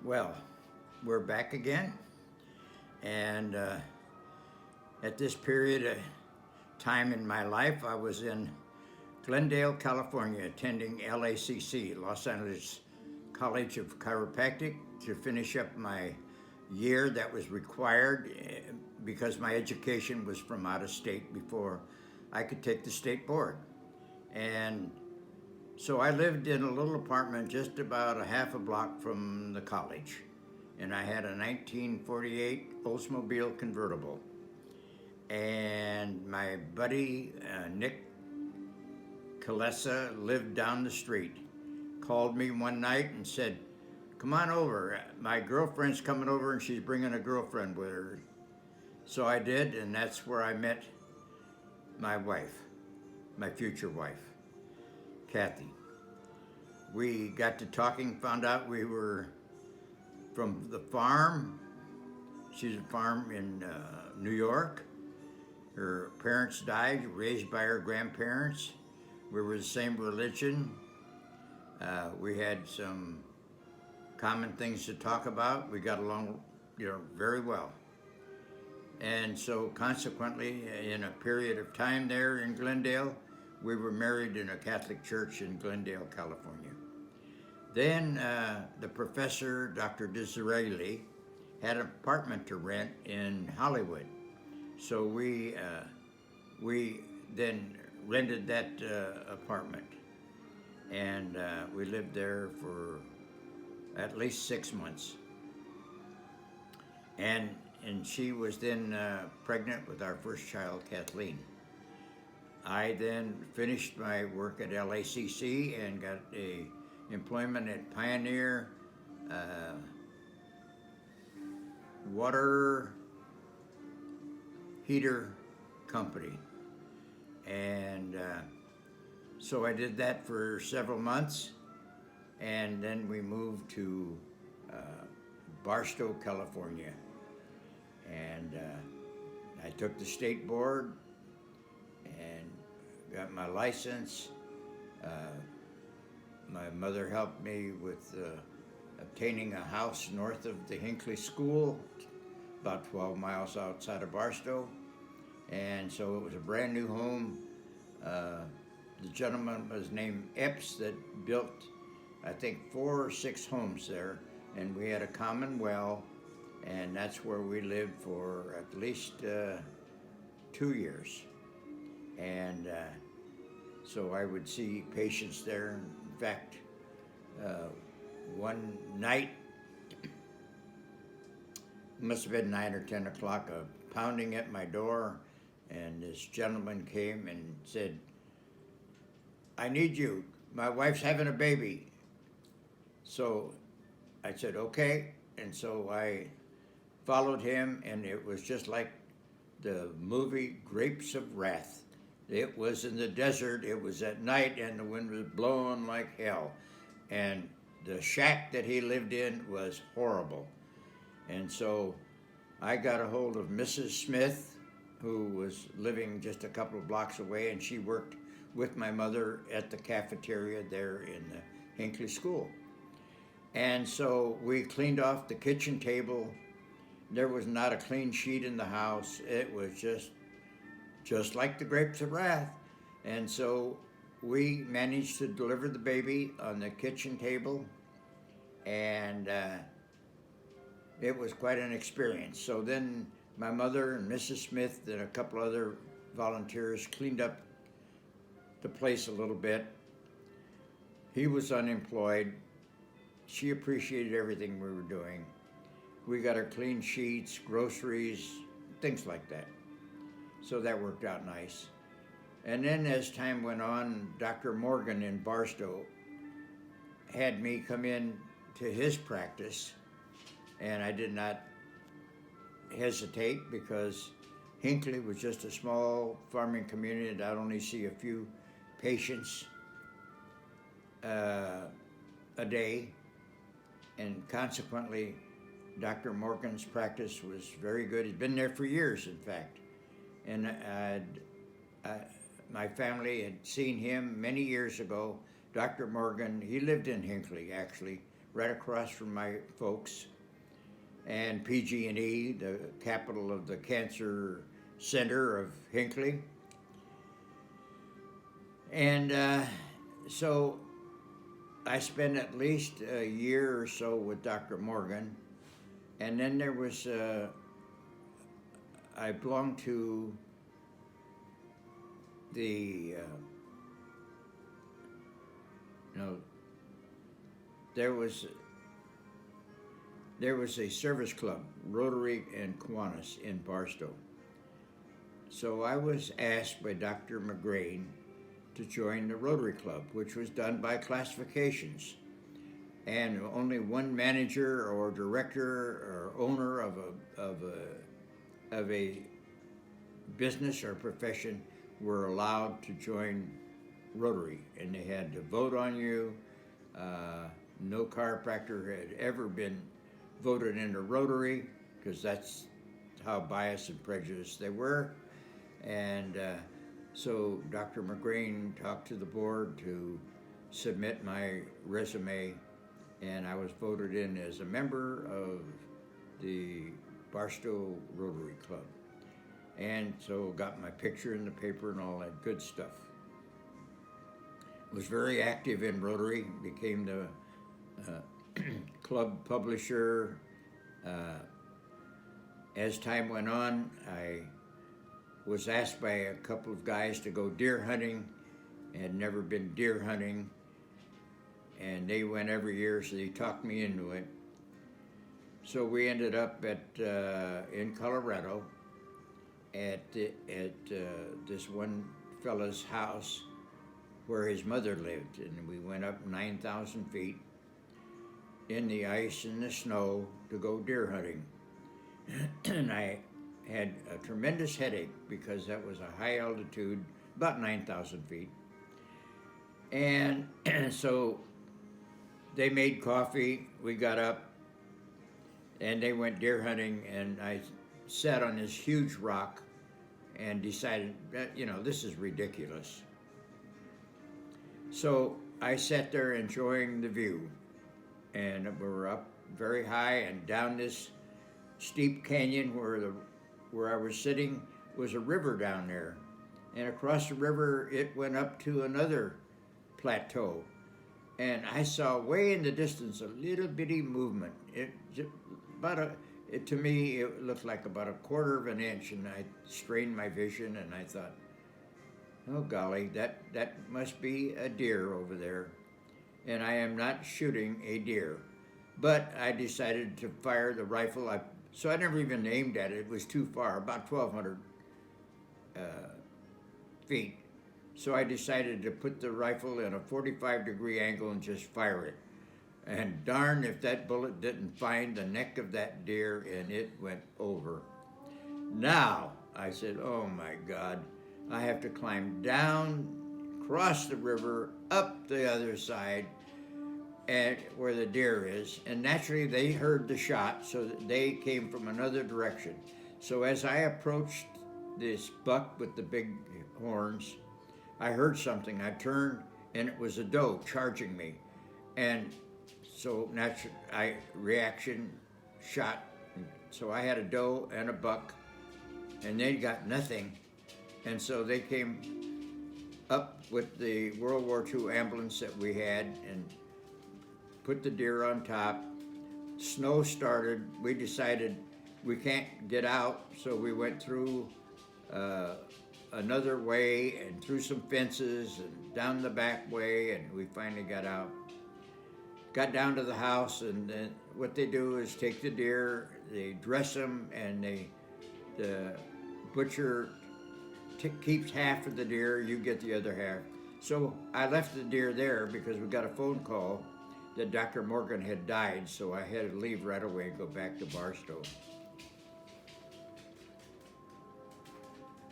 Well, we're back again, and at this period of time in my life, I was in Glendale, California, attending LACC, Los Angeles College of Chiropractic, to finish up my year that was required because my education was from out of state before I could take the state board. And so I lived in a little apartment just about a half a block from the college, and I had a 1948 Oldsmobile convertible. And my buddy Nick Kalesa lived down the street. Called me one night and said, "Come on over. My girlfriend's coming over, and she's bringing a girlfriend with her." So I did, and that's where I met my wife, my future wife, Kathy. We got to talking, found out we were from the farm. She's a farm in New York. Her parents died, raised by her grandparents. We were the same religion. We had some common things to talk about. We got along, very well. And so consequently, in a period of time there in Glendale, we were married in a Catholic church in Glendale, California. Then the professor, Dr. Disraeli, had an apartment to rent in Hollywood. So we then rented that apartment, and we lived there for at least 6 months. And she was then pregnant with our first child, Kathleen. I then finished my work at LACC and got a employment at Pioneer Water Heater Company. And so I did that for several months, and then we moved to Barstow, California. And I took the state board and got my license. My mother helped me with obtaining a house north of the Hinckley School, about 12 miles outside of Barstow. And so it was a brand new home. The gentleman was named Epps that built, I think, 4 or 6 homes there. And we had a common well, and that's where we lived for at least 2 years. And so I would see patients there. In fact, one night, it must have been 9 or 10 o'clock, pounding at my door, and this gentleman came and said, "I need you. My wife's having a baby." So I said, "Okay." And so I followed him, and it was just like the movie Grapes of Wrath. It was in the desert, it was at night, and the wind was blowing like hell. And the shack that he lived in was horrible. And so I got a hold of Mrs. Smith, who was living just a couple of blocks away, and she worked with my mother at the cafeteria there in the Hinckley School. And so we cleaned off the kitchen table. There was not a clean sheet in the house. It was just like the Grapes of Wrath. And so we managed to deliver the baby on the kitchen table, and it was quite an experience. So then my mother and Mrs. Smith and a couple other volunteers cleaned up the place a little bit. He was unemployed. She appreciated everything we were doing. We got her clean sheets, groceries, things like that. So that worked out nice. And then as time went on, Dr. Morgan in Barstow had me come in to his practice, and I did not hesitate because Hinckley was just a small farming community, and I'd only see a few patients a day, and consequently Dr. Morgan's practice was very good. He'd been there for years, in fact. And my family had seen him many years ago. Dr. Morgan, he lived in Hinckley, actually, right across from my folks, and PG&E, the capital of the cancer center of Hinckley. And so I spent at least a year or so with Dr. Morgan. And then there was, I belonged to the, there was a service club, Rotary and Kiwanis in Barstow. So I was asked by Dr. McGrain to join the Rotary Club, which was done by classifications. And only one manager or director or owner of a business or profession were allowed to join Rotary, and they had to vote on you. No chiropractor had ever been voted into Rotary, because that's how biased and prejudiced they were. And so Dr. McGrain talked to the board to submit my resume, and I was voted in as a member of the Barstow Rotary Club. And so got my picture in the paper and all that good stuff. Was very active in Rotary, became the club publisher. As time went on, I was asked by a couple of guys to go deer hunting. I had never been deer hunting, and they went every year, so they talked me into it. So we ended up in Colorado at this one fella's house where his mother lived, and we went up 9,000 feet in the ice and the snow to go deer hunting. And I had a tremendous headache because that was a high altitude, about 9,000 feet. And so they made coffee, we got up, and they went deer hunting, and I sat on this huge rock and decided that, this is ridiculous. So I sat there enjoying the view, and we were up very high and down this steep canyon where I was sitting was a river down there, and across the river it went up to another plateau, and I saw way in the distance a little bitty movement. To me it looked like about a quarter of an inch, and I strained my vision and I thought, oh golly, that must be a deer over there. And I am not shooting a deer. But I decided to fire the rifle. So I never even aimed at it. It was too far, about 1,200 feet. So I decided to put the rifle in a 45-degree angle and just fire it. And darn if that bullet didn't find the neck of that deer, and it went over. Now, I said, oh my God, I have to climb down, cross the river, up the other side, and where the deer is. And naturally, they heard the shot, so they came from another direction. So as I approached this buck with the big horns, I heard something. I turned, and it was a doe charging me. And so naturally, reaction, shot. So I had a doe and a buck, and they got nothing. And so they came up with the World War II ambulance that we had and put the deer on top. Snow started. We decided we can't get out, so we went through another way and through some fences and down the back way, and we finally got out. Got down to the house, and then what they do is take the deer, they dress them, and the butcher keeps half of the deer, you get the other half. So I left the deer there because we got a phone call that Dr. Morgan had died, so I had to leave right away and go back to Barstow.